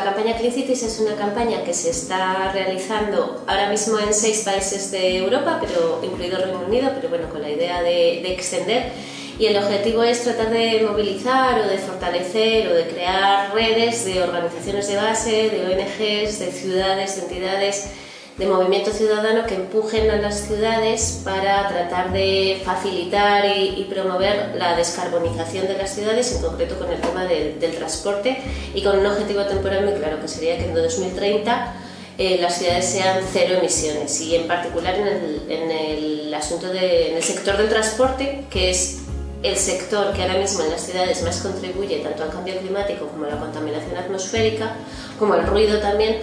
la campaña Clean Cities es una campaña que se está realizando ahora mismo en 6 países de Europa, pero incluido Reino Unido, pero bueno, con la idea de extender. Y el objetivo es tratar de movilizar o de fortalecer o de crear redes de organizaciones de base, de ONGs, de ciudades, de entidades de movimiento ciudadano que empujen a las ciudades para tratar de facilitar y promover la descarbonización de las ciudades, en concreto con el tema del transporte, y con un objetivo temporal muy claro, que sería que en 2030 las ciudades sean cero emisiones, y en particular en el sector del transporte, que es el sector que ahora mismo en las ciudades más contribuye tanto al cambio climático como a la contaminación atmosférica, como al ruido también,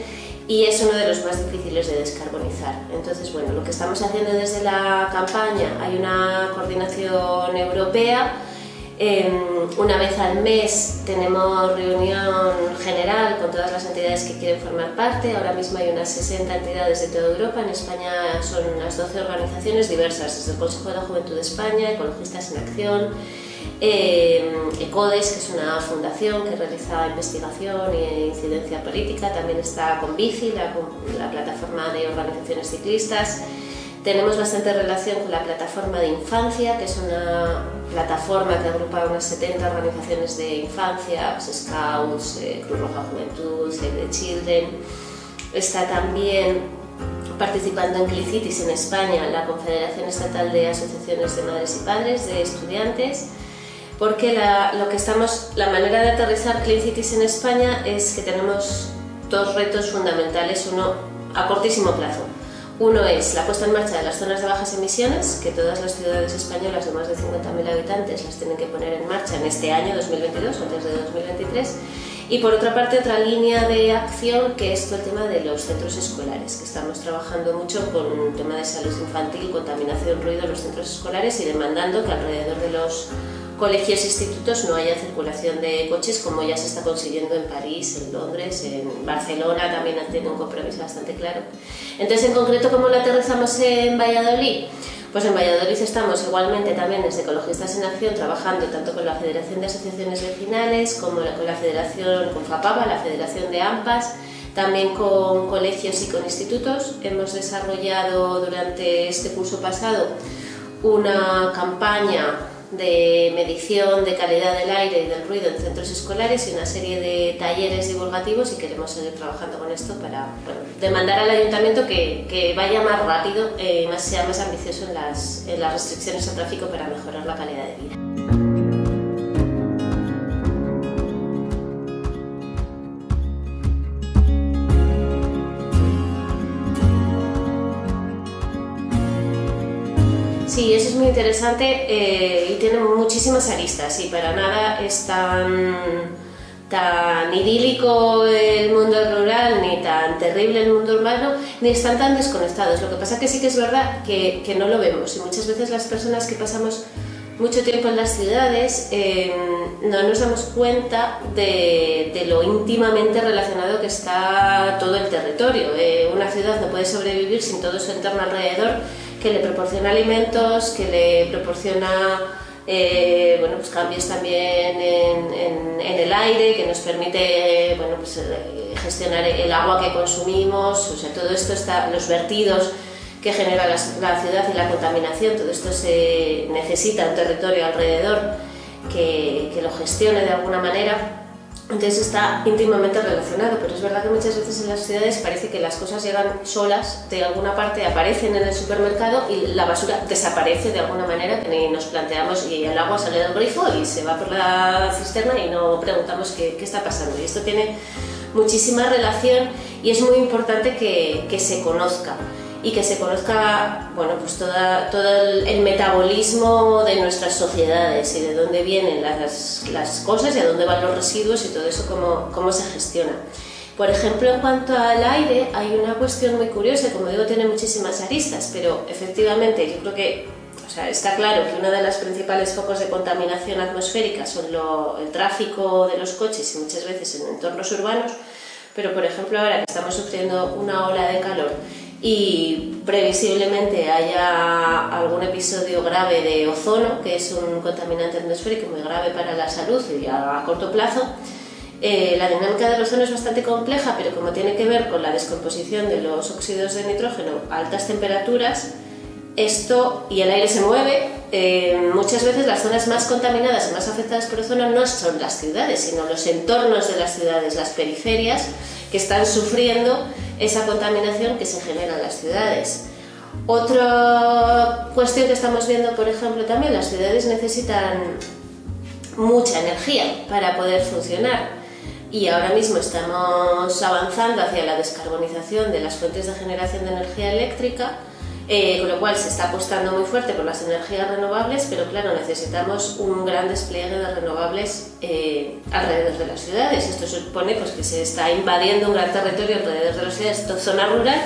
y es uno de los más difíciles de descarbonizar. Entonces, bueno, lo que estamos haciendo desde la campaña, hay una coordinación europea, una vez al mes tenemos reunión general con todas las entidades que quieren formar parte. Ahora mismo hay unas 60 entidades de toda Europa, en España son unas 12 organizaciones diversas, desde el Consejo de la Juventud de España, Ecologistas en Acción, ECODES, que es una fundación que realiza investigación e incidencia política, también está con Bici, la plataforma de organizaciones ciclistas. Tenemos bastante relación con la plataforma de infancia, que es una plataforma que agrupa unas 70 organizaciones de infancia, pues Scouts, Cruz Roja Juventud, Save the Children. Está también participando en Clean Cities en España la Confederación Estatal de Asociaciones de Madres y Padres de Estudiantes, porque la manera de aterrizar Clean Cities en España es que tenemos dos retos fundamentales, uno a cortísimo plazo. Uno es la puesta en marcha de las zonas de bajas emisiones, que todas las ciudades españolas de más de 50.000 habitantes las tienen que poner en marcha en este año 2022, antes de 2023. Y por otra parte, otra línea de acción, que es todo el tema de los centros escolares, que estamos trabajando mucho con el tema de salud infantil, contaminación, ruido en los centros escolares, y demandando que alrededor de los colegios e institutos no haya circulación de coches, como ya se está consiguiendo en París, en Londres, en Barcelona también tiene un compromiso bastante claro. Entonces, en concreto, ¿cómo lo aterrizamos en Valladolid? Pues en Valladolid estamos igualmente también desde Ecologistas en Acción trabajando tanto con la Federación de Asociaciones Vecinales como con la Federación, con FAPAVA, la Federación de AMPAs, también con colegios y con institutos. Hemos desarrollado durante este curso pasado una campaña de medición de calidad del aire y del ruido en centros escolares y una serie de talleres divulgativos, y queremos seguir trabajando con esto para demandar al ayuntamiento que vaya más rápido, sea más ambicioso en las restricciones al tráfico para mejorar la calidad de vida. Sí, eso es muy interesante y tiene muchísimas aristas, y para nada es tan idílico el mundo rural, ni tan terrible el mundo urbano, ni están tan desconectados. Lo que pasa es que sí que es verdad que no lo vemos, y muchas veces las personas que pasamos mucho tiempo en las ciudades no nos damos cuenta de lo íntimamente relacionado que está todo el territorio. Una ciudad no puede sobrevivir sin todo su entorno alrededor, que le proporciona alimentos, que le proporciona pues cambios también en el aire, que nos permite gestionar el agua que consumimos. O sea, todo esto los vertidos que genera la ciudad y la contaminación, todo esto se necesita un territorio alrededor que lo gestione de alguna manera. Entonces está íntimamente relacionado, pero es verdad que muchas veces en las ciudades parece que las cosas llegan solas de alguna parte, aparecen en el supermercado y la basura desaparece de alguna manera, que ni nos planteamos, y el agua sale del grifo y se va por la cisterna y no preguntamos qué está pasando. Y esto tiene muchísima relación, y es muy importante que se conozca. Y que se conozca pues todo el metabolismo de nuestras sociedades, y de dónde vienen las cosas y a dónde van los residuos, y todo eso cómo se gestiona. Por ejemplo, en cuanto al aire, hay una cuestión muy curiosa, como digo, tiene muchísimas aristas, pero efectivamente yo creo que está claro que uno de los principales focos de contaminación atmosférica son el tráfico de los coches, y muchas veces en entornos urbanos. Pero, por ejemplo, ahora que estamos sufriendo una ola de calor y previsiblemente haya algún episodio grave de ozono, que es un contaminante atmosférico muy grave para la salud y a corto plazo, La dinámica del ozono es bastante compleja, pero como tiene que ver con la descomposición de los óxidos de nitrógeno a altas temperaturas, esto y el aire se mueve, muchas veces las zonas más contaminadas y más afectadas por ozono no son las ciudades, sino los entornos de las ciudades, las periferias, que están sufriendo esa contaminación que se genera en las ciudades. Otra cuestión que estamos viendo, por ejemplo, también, las ciudades necesitan mucha energía para poder funcionar. Y ahora mismo estamos avanzando hacia la descarbonización de las fuentes de generación de energía eléctrica, con lo cual se está apostando muy fuerte por las energías renovables, pero claro, necesitamos un gran despliegue de renovables alrededor de las ciudades. Esto supone pues, que se está invadiendo un gran territorio alrededor de las ciudades, esto es zona rural,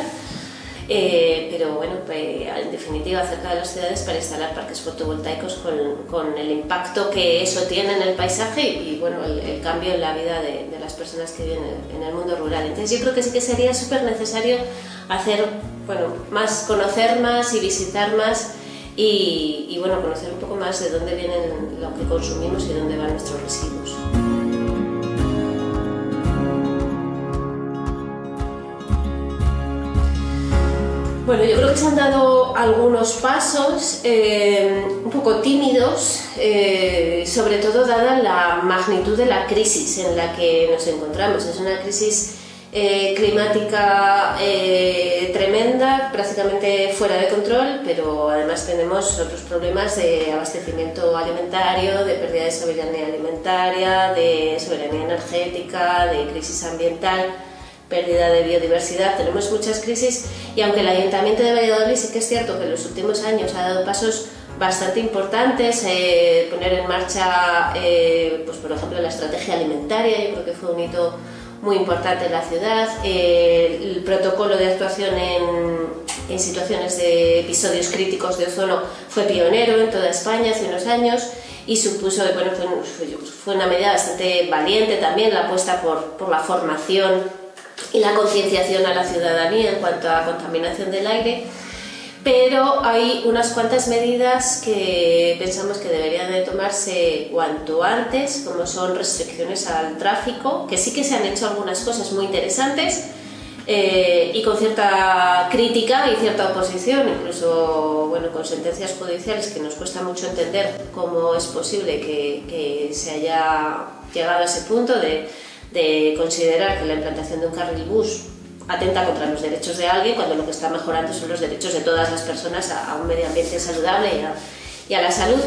pero bueno, en definitiva cerca de las ciudades para instalar parques fotovoltaicos con el impacto que eso tiene en el paisaje y bueno, el cambio en la vida de las personas que viven en el mundo rural. Entonces yo creo que sí que sería súper necesario hacer, bueno, conocer más y visitar más y bueno, conocer un poco más de dónde vienen lo que consumimos y dónde van nuestros residuos. Bueno, yo creo que se han dado algunos pasos un poco tímidos, sobre todo dada la magnitud de la crisis en la que nos encontramos. Es una crisis climática tremenda, prácticamente fuera de control, pero además tenemos otros problemas de abastecimiento alimentario, de pérdida de soberanía alimentaria, de soberanía energética, de crisis ambiental, pérdida de biodiversidad. Tenemos muchas crisis y aunque el Ayuntamiento de Valladolid sí que es cierto que en los últimos años ha dado pasos bastante importantes, poner en marcha, pues por ejemplo, la estrategia alimentaria, yo creo que fue un hito muy importante en la ciudad, el protocolo de actuación en situaciones de episodios críticos de ozono fue pionero en toda España hace unos años y supuso, bueno, fue una medida bastante valiente también la apuesta por la formación y la concienciación a la ciudadanía en cuanto a contaminación del aire, pero hay unas cuantas medidas que pensamos que deberían de tomarse cuanto antes, como son restricciones al tráfico, que sí que se han hecho algunas cosas muy interesantes y con cierta crítica y cierta oposición, incluso bueno, con sentencias judiciales que nos cuesta mucho entender cómo es posible que se haya llegado a ese punto de considerar que la implantación de un carril bus atenta contra los derechos de alguien cuando lo que está mejorando son los derechos de todas las personas a un medio ambiente saludable y a la salud.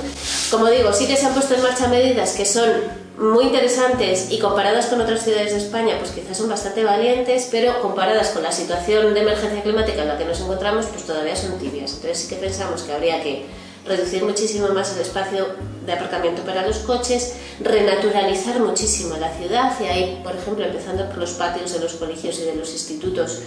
Como digo, sí que se han puesto en marcha medidas que son muy interesantes y comparadas con otras ciudades de España pues quizás son bastante valientes, pero comparadas con la situación de emergencia climática en la que nos encontramos pues todavía son tibias. Entonces sí que pensamos que habría que reducir muchísimo más el espacio de aparcamiento para los coches, renaturalizar muchísimo la ciudad y ahí, por ejemplo, empezando por los patios de los colegios y de los institutos,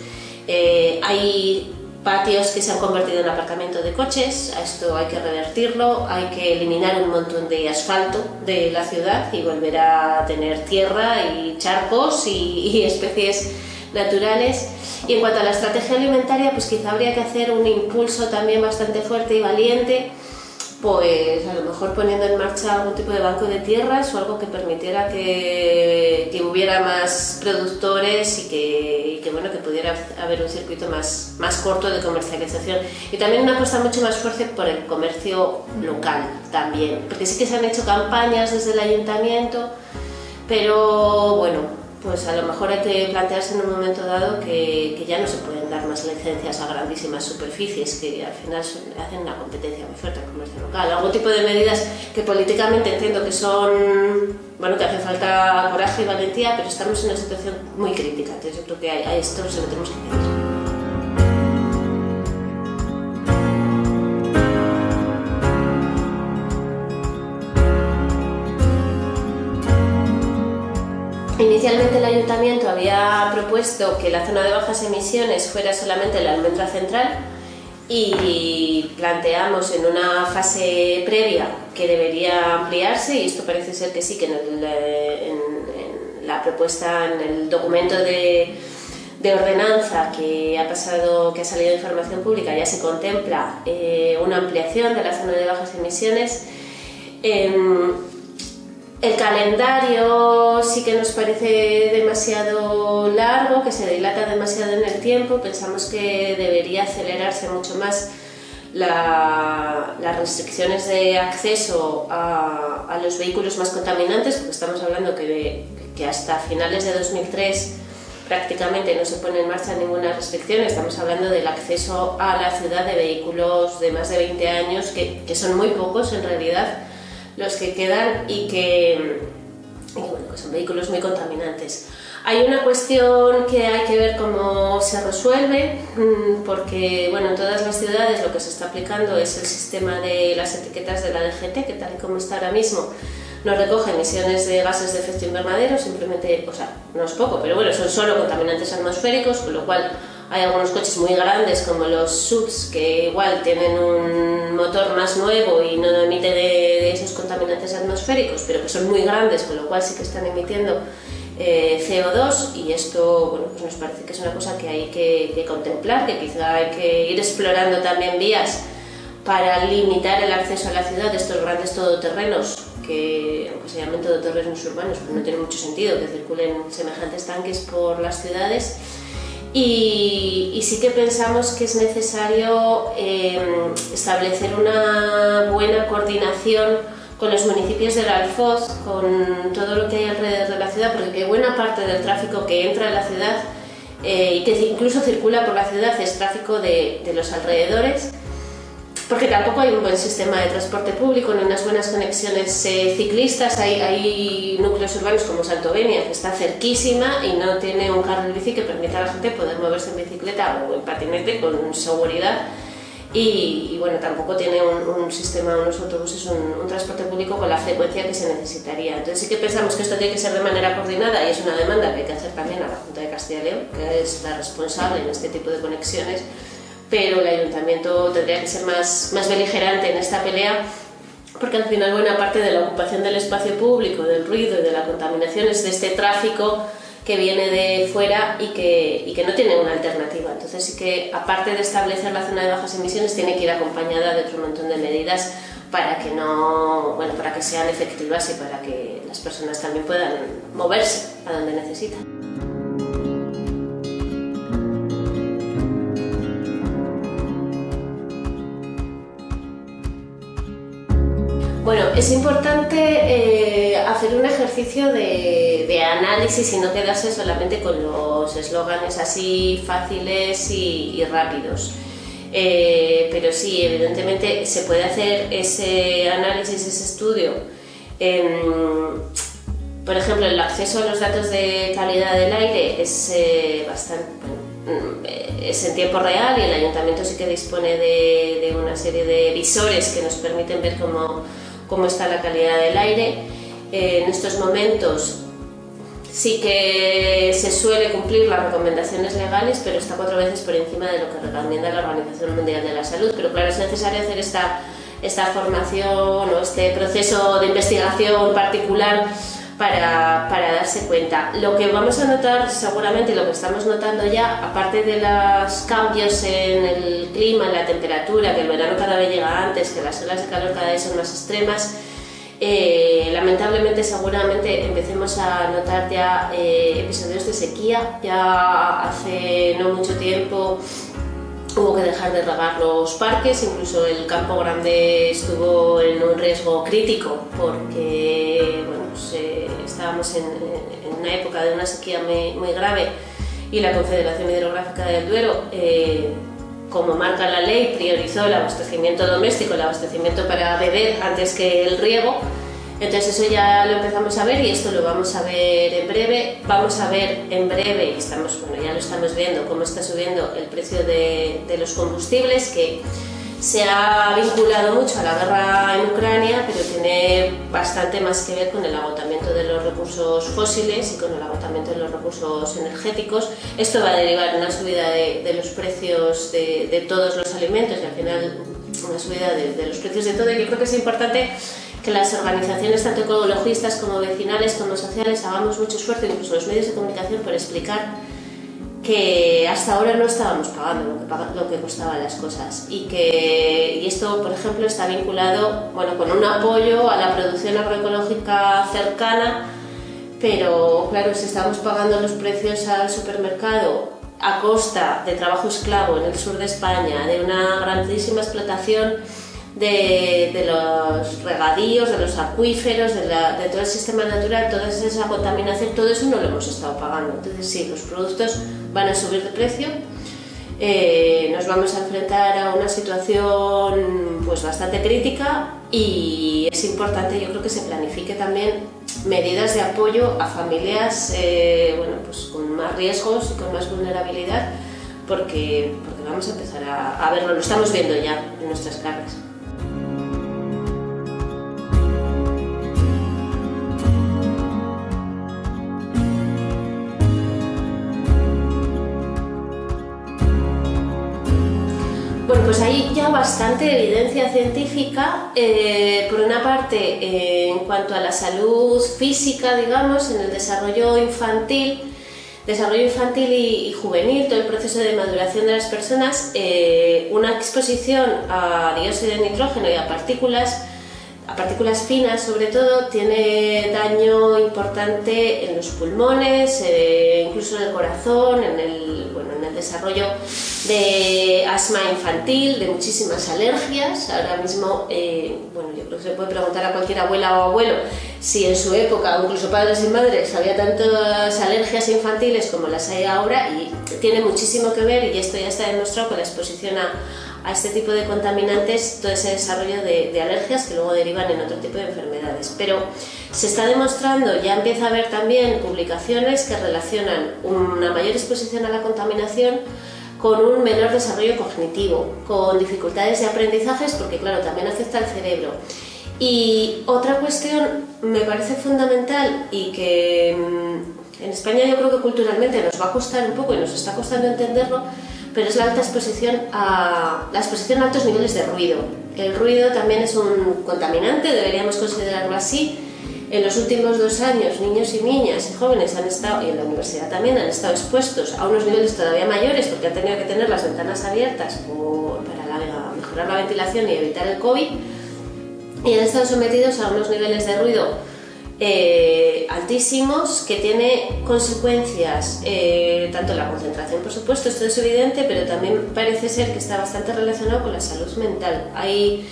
hay patios que se han convertido en aparcamiento de coches, a esto hay que revertirlo, hay que eliminar un montón de asfalto de la ciudad y volver a tener tierra y charcos y especies naturales. Y en cuanto a la estrategia alimentaria, pues quizá habría que hacer un impulso también bastante fuerte y valiente, pues a lo mejor poniendo en marcha algún tipo de banco de tierras o algo que permitiera que hubiera más productores y que bueno, que pudiera haber un circuito más corto de comercialización. Y también una apuesta mucho más fuerte por el comercio local también, porque sí que se han hecho campañas desde el ayuntamiento, pero bueno, pues a lo mejor hay que plantearse en un momento dado que ya no se pueden dar más licencias a grandísimas superficies, que al final hacen una competencia muy fuerte al comercio local. Algún tipo de medidas que políticamente entiendo que son, bueno, que hace falta coraje y valentía, pero estamos en una situación muy crítica, entonces yo creo que a esto se lo tenemos que pedir. Inicialmente el ayuntamiento había propuesto que la zona de bajas emisiones fuera solamente la almendra central y planteamos en una fase previa que debería ampliarse y esto parece ser que sí, que en la propuesta, en el documento de ordenanza que ha salido de información pública ya se contempla El calendario sí que nos parece demasiado largo, que se dilata demasiado en el tiempo. Pensamos que debería acelerarse mucho más las restricciones de acceso a los vehículos más contaminantes, porque estamos hablando que hasta finales de 2003 prácticamente no se pone en marcha ninguna restricción. Estamos hablando del acceso a la ciudad de vehículos de más de 20 años, que son muy pocos en realidad los que quedan y que son vehículos muy contaminantes. Hay una cuestión que hay que ver cómo se resuelve, porque en todas las ciudades lo que se está aplicando es el sistema de las etiquetas de la DGT, que tal y como está ahora mismo no recoge emisiones de gases de efecto invernadero, simplemente, no es poco, pero son solo contaminantes atmosféricos, con lo cual hay algunos coches muy grandes como los SUVs que igual tienen un motor más nuevo y no emite de esos contaminantes atmosféricos, pero que son muy grandes, con lo cual sí que están emitiendo CO2, y esto nos parece que es una cosa que hay que contemplar, que quizá hay que ir explorando también vías para limitar el acceso a la ciudad de estos grandes todoterrenos, que aunque se llamen todoterrenos urbanos, pues no tiene mucho sentido que circulen semejantes tanques por las ciudades. Y sí que pensamos que es necesario establecer una buena coordinación con los municipios del Alfoz, con todo lo que hay alrededor de la ciudad, porque buena parte del tráfico que entra a la ciudad y que incluso circula por la ciudad es tráfico de los alrededores, porque tampoco hay un buen sistema de transporte público ni unas buenas conexiones ciclistas. Hay núcleos urbanos como Santovenia, que está cerquísima y no tiene un carril bici que permita a la gente poder moverse en bicicleta o en patinete con seguridad, y tampoco tiene un sistema, unos autobuses, un transporte público con la frecuencia que se necesitaría. Entonces sí que pensamos que esto tiene que ser de manera coordinada, y es una demanda que hay que hacer también a la Junta de Castilla y León, que es la responsable en este tipo de conexiones, pero el ayuntamiento tendría que ser más beligerante en esta pelea, porque al final buena parte de la ocupación del espacio público, del ruido y de la contaminación es de este tráfico que viene de fuera y que no tiene una alternativa. Entonces sí que, aparte de establecer la zona de bajas emisiones, tiene que ir acompañada de otro montón de medidas para que sean efectivas y para que las personas también puedan moverse a donde necesitan. Es importante hacer un ejercicio de análisis y no quedarse solamente con los eslóganes así fáciles y rápidos. Pero sí, evidentemente se puede hacer ese análisis, ese estudio. Por ejemplo, el acceso a los datos de calidad del aire es es en tiempo real, y el ayuntamiento sí que dispone de una serie de visores que nos permiten ver cómo está la calidad del aire. En estos momentos sí que se suele cumplir las recomendaciones legales, pero está 4 veces por encima de lo que recomienda la Organización Mundial de la Salud. Pero claro, es necesario hacer esta formación o este proceso de investigación particular para darse cuenta. Lo que vamos a notar seguramente, y lo que estamos notando ya, aparte de los cambios en el clima, en la temperatura, que el verano cada vez llega antes, que las olas de calor cada vez son más extremas, lamentablemente seguramente empecemos a notar ya episodios de sequía. Ya hace no mucho tiempo hubo que dejar de regar los parques, incluso el Campo Grande estuvo en un riesgo crítico, porque estábamos en una época de una sequía muy grave, y la Confederación Hidrográfica del Duero, como marca la ley, priorizó el abastecimiento doméstico, el abastecimiento para beber antes que el riego. Entonces eso ya lo empezamos a ver, y esto lo vamos a ver en breve. Vamos a ver en breve, y ya lo estamos viendo, cómo está subiendo el precio de los combustibles, que se ha vinculado mucho a la guerra en Ucrania, pero tiene bastante más que ver con el agotamiento de los recursos fósiles y con el agotamiento de los recursos energéticos. Esto va a derivar en una subida de los precios de todos los alimentos, y al final una subida de los precios de todo. Y yo creo que es importante que las organizaciones, tanto ecologistas como vecinales como sociales, hagamos mucho esfuerzo, incluso los medios de comunicación, por explicar que hasta ahora no estábamos pagando lo que costaban las cosas y esto, por ejemplo, está vinculado, bueno, con un apoyo a la producción agroecológica cercana, pero claro, si estamos pagando los precios al supermercado a costa de trabajo esclavo en el sur de España, de una grandísima explotación de los regadíos, de los acuíferos, de todo el sistema natural, toda esa contaminación, todo eso no lo hemos estado pagando. Entonces sí, los productos van a subir de precio, nos vamos a enfrentar a una situación pues bastante crítica y es importante, yo creo, que se planifique también medidas de apoyo a familias bueno, pues con más riesgos y con más vulnerabilidad, porque vamos a empezar a verlo, lo estamos viendo ya en nuestras carnes. Bueno, pues hay ya bastante evidencia científica, por una parte en cuanto a la salud física, digamos, en el desarrollo infantil y juvenil, todo el proceso de maduración de las personas, una exposición a dióxido de nitrógeno y a partículas finas sobre todo, tiene daño importante en los pulmones, incluso en el corazón, en el desarrollo de asma infantil, de muchísimas alergias. Ahora mismo, bueno, yo creo que se puede preguntar a cualquier abuela o abuelo si en su época, o incluso padres y madres, había tantas alergias infantiles como las hay ahora, y tiene muchísimo que ver, y esto ya está demostrado, con la exposición a este tipo de contaminantes, todo ese desarrollo de alergias que luego derivan en otro tipo de enfermedades. Pero se está demostrando, ya empieza a haber también publicaciones que relacionan una mayor exposición a la contaminación con un menor desarrollo cognitivo, con dificultades de aprendizajes, porque claro, también afecta al cerebro. Y otra cuestión me parece fundamental y que en España yo creo que culturalmente nos va a costar un poco y nos está costando entenderlo, pero es la alta exposición a altos niveles de ruido. El ruido también es un contaminante, deberíamos considerarlo así. En los últimos 2 años, niños y niñas y jóvenes han estado, y en la universidad también, han estado expuestos a unos niveles todavía mayores, porque han tenido que tener las ventanas abiertas para mejorar la ventilación y evitar el COVID, y han estado sometidos a unos niveles de ruido altísimos, que tiene consecuencias, tanto en la concentración, por supuesto, esto es evidente, pero también parece ser que está bastante relacionado con la salud mental. Hay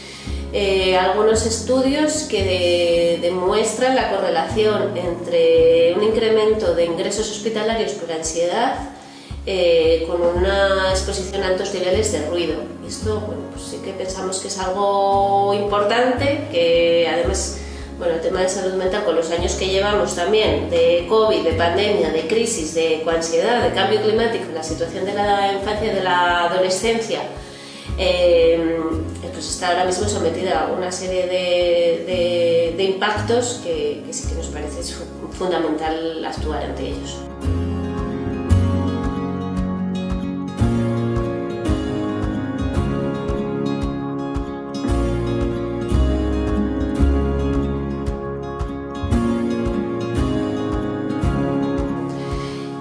algunos estudios que demuestran la correlación entre un incremento de ingresos hospitalarios por ansiedad con una exposición a altos niveles de ruido. Esto, bueno, pues sí que pensamos que es algo importante, que además, bueno, el tema de salud mental, con los años que llevamos también de COVID, de pandemia, de crisis, de coansiedad, de cambio climático, la situación de la infancia y de la adolescencia, pues está ahora mismo sometida a una serie de impactos que sí que nos parece fundamental actuar ante ellos.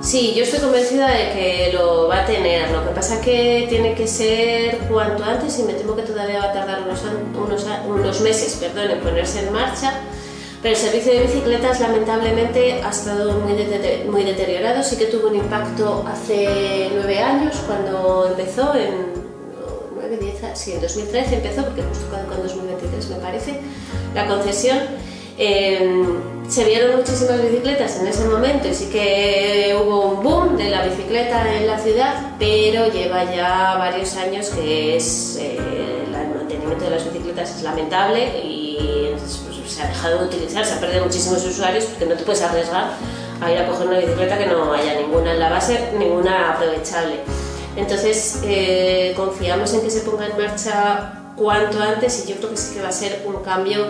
Sí, yo estoy convencida de que lo va a tener. Lo que pasa es que tiene que ser cuanto antes, y me temo que todavía va a tardar unos meses, en ponerse en marcha. Pero el servicio de bicicletas, lamentablemente, ha estado muy deteriorado. Sí que tuvo un impacto hace 9 años, cuando empezó, en 2013 empezó, porque justo con 2023 me parece, la concesión. Se vieron muchísimas bicicletas en ese momento y sí que hubo un boom de la bicicleta en la ciudad, pero lleva ya varios años que el mantenimiento de las bicicletas es lamentable y pues, se ha dejado de utilizar, se han perdido muchísimos usuarios, porque no te puedes arriesgar a ir a coger una bicicleta que no haya ninguna en la base, ninguna aprovechable. Entonces confiamos en que se ponga en marcha cuanto antes, y yo creo que sí que va a ser un cambio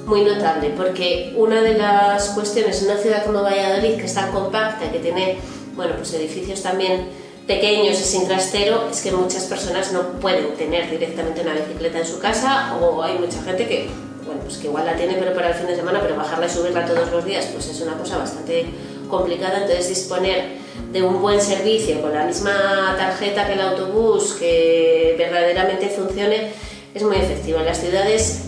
muy notable, porque una de las cuestiones en una ciudad como Valladolid, que es tan compacta y que tiene, bueno, pues edificios también pequeños y sin trastero, es que muchas personas no pueden tener directamente una bicicleta en su casa, o hay mucha gente que, bueno, pues que igual la tiene pero para el fin de semana, pero bajarla y subirla todos los días pues es una cosa bastante complicada. Entonces disponer de un buen servicio con la misma tarjeta que el autobús, que verdaderamente funcione, es muy efectivo. En las ciudades,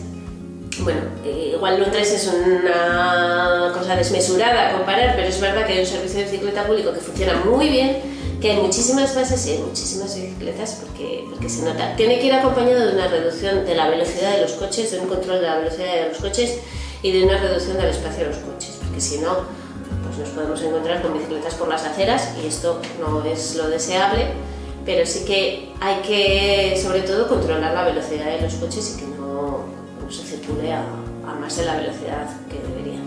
bueno, igual Londres es una cosa desmesurada a comparar, pero es verdad que hay un servicio de bicicleta público que funciona muy bien, que hay muchísimas bases y hay muchísimas bicicletas porque se nota. Tiene que ir acompañado de una reducción de la velocidad de los coches, de un control de la velocidad de los coches y de una reducción del espacio de los coches, porque si no, pues nos podemos encontrar con bicicletas por las aceras y esto no es lo deseable, pero sí que hay que, sobre todo, controlar la velocidad de los coches y que no se circule a más de la velocidad que debería.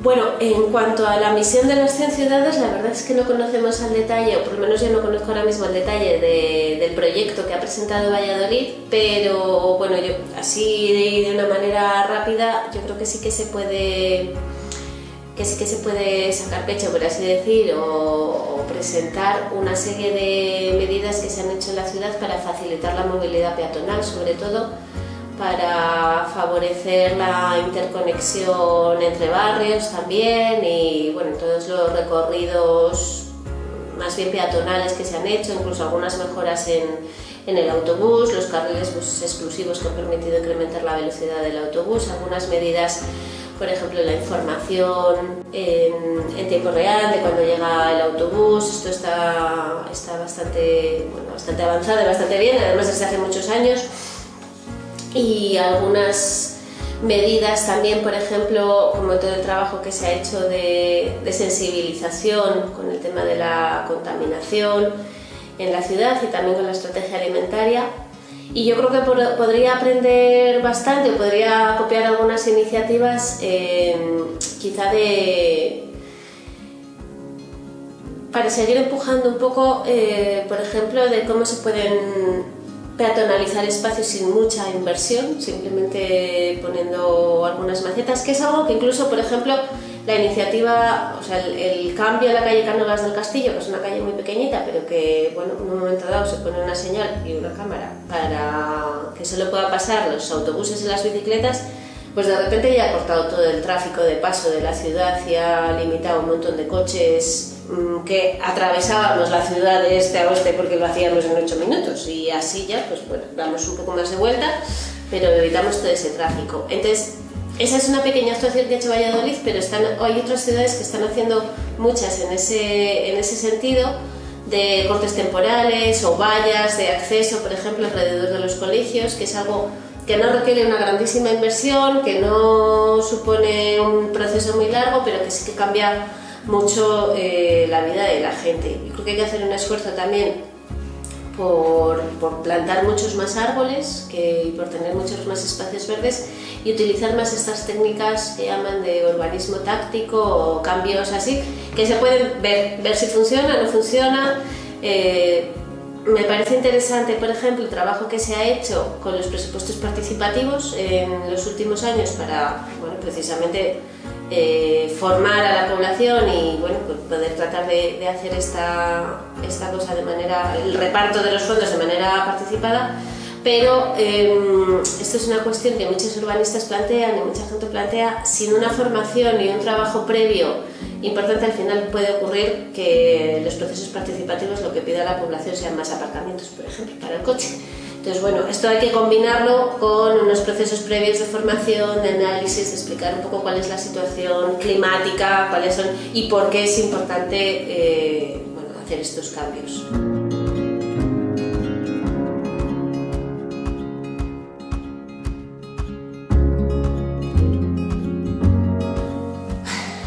Bueno, en cuanto a la misión de las 100 ciudades, la verdad es que no conocemos al detalle, o por lo menos yo no conozco ahora mismo el detalle del proyecto que ha presentado Valladolid, pero bueno, yo así de una manera rápida, yo creo que sí que se puede sacar pecho, por así decir, o presentar una serie de medidas que se han hecho en la ciudad para facilitar la movilidad peatonal, sobre todo para favorecer la interconexión entre barrios también y bueno, todos los recorridos más bien peatonales que se han hecho, incluso algunas mejoras en el autobús, los carriles exclusivos que han permitido incrementar la velocidad del autobús, algunas medidas, por ejemplo, la información en tiempo real de cuando llega el autobús. Esto está bastante avanzado y bastante bien, además desde hace muchos años. Y algunas medidas también, por ejemplo, como todo el trabajo que se ha hecho de sensibilización con el tema de la contaminación en la ciudad y también con la estrategia alimentaria. Y yo creo que podría aprender bastante, podría copiar algunas iniciativas quizá para seguir empujando un poco, por ejemplo, de cómo se pueden peatonalizar espacios sin mucha inversión, simplemente poniendo algunas macetas, que es algo que incluso, por ejemplo, la iniciativa, o sea, el cambio a la calle Cánovas del Castillo, que es una calle muy pequeñita, pero que, bueno, en un momento dado se pone una señal y una cámara para que solo puedan pasar los autobuses y las bicicletas, pues de repente ya ha cortado todo el tráfico de paso de la ciudad y ha limitado un montón de coches que atravesábamos la ciudad de este a oeste porque lo hacíamos en 8 minutos y así ya pues bueno, damos un poco más de vuelta, pero evitamos todo ese tráfico. Entonces, esa es una pequeña actuación que ha hecho Valladolid, pero hay otras ciudades que están haciendo muchas en ese sentido, de cortes temporales o vallas de acceso, por ejemplo, alrededor de los colegios, que es algo que no requiere una grandísima inversión, que no supone un proceso muy largo, pero que sí que cambia mucho la vida de la gente. Yo creo que hay que hacer un esfuerzo también por plantar muchos más árboles y por tener muchos más espacios verdes y utilizar más estas técnicas que llaman de urbanismo táctico o cambios así, que se pueden ver si funciona o no funciona. Me parece interesante, por ejemplo, el trabajo que se ha hecho con los presupuestos participativos en los últimos años para, bueno, precisamente formar a la población y bueno, pues poder tratar de hacer esta cosa de manera, el reparto de los fondos de manera participada, pero esto es una cuestión que muchos urbanistas plantean y mucha gente plantea. Sin una formación y un trabajo previo importante, al final puede ocurrir que los procesos participativos lo que pida la población sean más aparcamientos, por ejemplo, para el coche. Entonces, bueno, esto hay que combinarlo con unos procesos previos de formación, de análisis, de explicar un poco cuál es la situación climática, cuáles son y por qué es importante bueno, hacer estos cambios.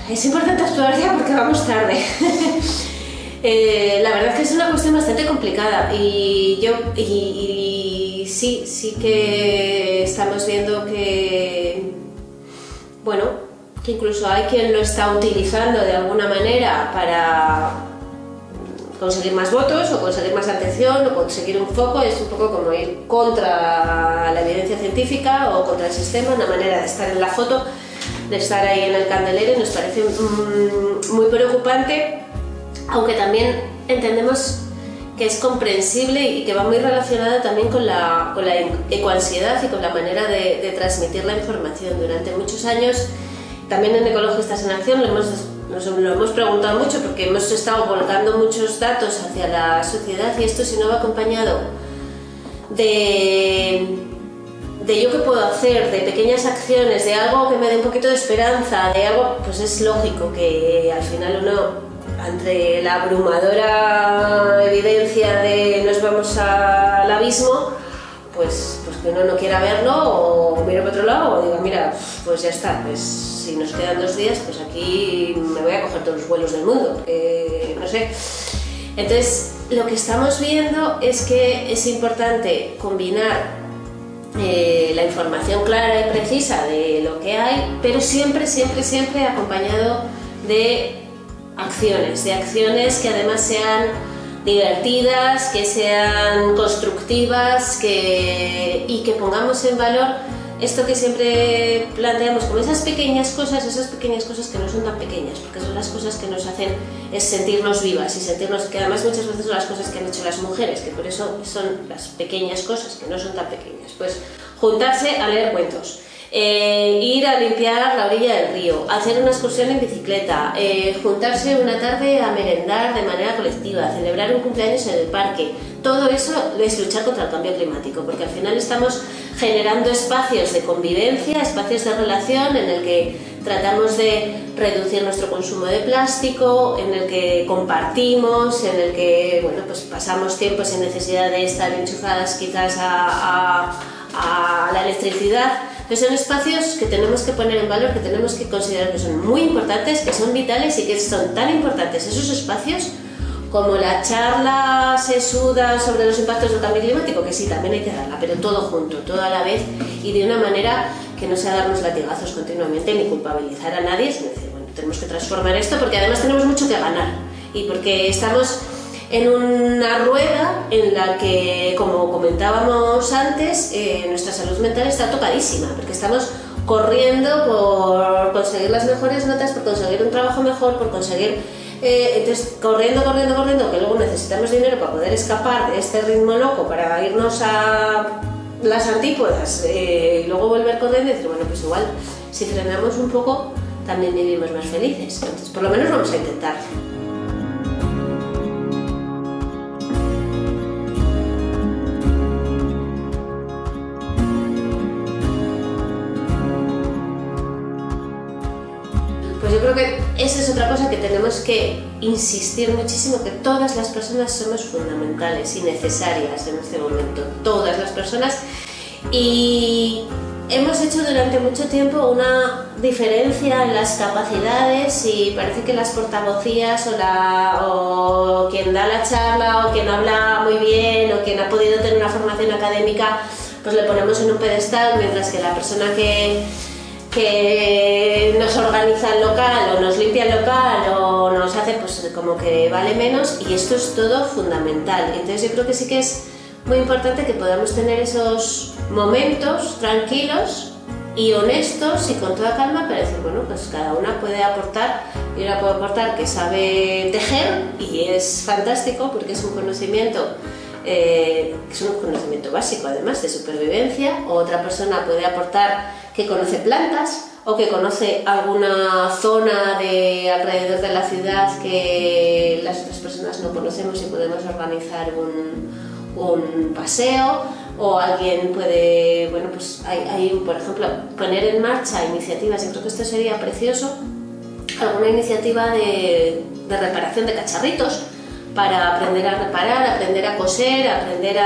Es importante actuar ya porque vamos tarde. La verdad es que es una cuestión bastante complicada y sí que estamos viendo que, bueno, que incluso hay quien lo está utilizando de alguna manera para conseguir más votos o conseguir más atención o conseguir un foco. Es un poco como ir contra la evidencia científica o contra el sistema, una manera de estar en la foto, de estar ahí en el candelero, y nos parece muy preocupante, aunque también entendemos que es comprensible y que va muy relacionada también con la ecoansiedad y con la manera de transmitir la información. Durante muchos años, también en Ecologistas en Acción nos lo hemos preguntado mucho porque hemos estado volcando muchos datos hacia la sociedad, y esto, si no va acompañado de yo qué puedo hacer, de pequeñas acciones, de algo que me dé un poquito de esperanza, de algo, pues es lógico que al final uno, entre la abrumadora evidencia de nos vamos al abismo, pues que uno no quiera verlo o mire por otro lado o diga, mira, pues ya está, pues si nos quedan 2 días, pues aquí me voy a coger todos los vuelos del mundo, no sé. Entonces, lo que estamos viendo es que es importante combinar la información clara y precisa de lo que hay, pero siempre acompañado de acciones que además sean divertidas, que sean constructivas, y que pongamos en valor esto que siempre planteamos como esas pequeñas cosas que no son tan pequeñas, porque son las cosas que nos hacen es sentirnos vivas y sentirnos, que además muchas veces son las cosas que han hecho las mujeres, que por eso son las pequeñas cosas que no son tan pequeñas. Pues juntarse a leer cuentos, ir a limpiar la orilla del río, hacer una excursión en bicicleta, juntarse una tarde a merendar de manera colectiva, celebrar un cumpleaños en el parque. Todo eso es luchar contra el cambio climático, porque al final estamos generando espacios de convivencia, espacios de relación en el que tratamos de reducir nuestro consumo de plástico, en el que compartimos, en el que, bueno, pues pasamos tiempo sin necesidad de estar enchufadas quizás a la electricidad. Entonces son espacios que tenemos que poner en valor, que tenemos que considerar que son muy importantes, que son vitales, y que son tan importantes esos espacios como la charla sesuda sobre los impactos del cambio climático, que sí, también hay que darla, pero todo junto, todo a la vez, y de una manera que no sea darnos latigazos continuamente ni culpabilizar a nadie, sino decir, bueno, tenemos que transformar esto porque además tenemos mucho que ganar, y porque estamos en una rueda en la que, como comentábamos antes, nuestra salud mental está tocadísima, porque estamos corriendo por conseguir las mejores notas, por conseguir un trabajo mejor, por conseguir... entonces, corriendo, que luego necesitamos dinero para poder escapar de este ritmo loco, para irnos a las antípodas, y luego volver corriendo y decir, bueno, pues igual, si frenamos un poco, también vivimos más felices. Entonces, por lo menos vamos a intentar. Yo creo que esa es otra cosa que tenemos que insistir muchísimo, que todas las personas somos fundamentales y necesarias en este momento, todas las personas, y hemos hecho durante mucho tiempo una diferencia en las capacidades, y parece que las portavocías o quien da la charla o quien habla muy bien o quien ha podido tener una formación académica, pues le ponemos en un pedestal, mientras que la persona que nos organiza el local o nos limpia el local o nos hace, pues como que vale menos, y esto es todo fundamental. Entonces yo creo que sí que es muy importante que podamos tener esos momentos tranquilos y honestos y con toda calma para decir, bueno, pues cada una puede aportar. Yo una puedo aportar que sabe tejer, y es fantástico porque es un conocimiento básico, además de supervivencia. O otra persona puede aportar que conoce plantas o que conoce alguna zona de alrededor de la ciudad que las otras personas no conocemos y podemos organizar un paseo. O alguien puede, bueno, pues hay, por ejemplo, poner en marcha iniciativas. Yo creo que esto sería precioso, alguna iniciativa de reparación de cacharritos, para aprender a reparar, aprender a coser, aprender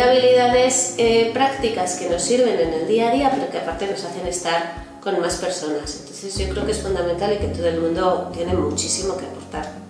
habilidades prácticas que nos sirven en el día a día, pero que aparte nos hacen estar con más personas. Entonces yo creo que es fundamental y que todo el mundo tiene muchísimo que aportar.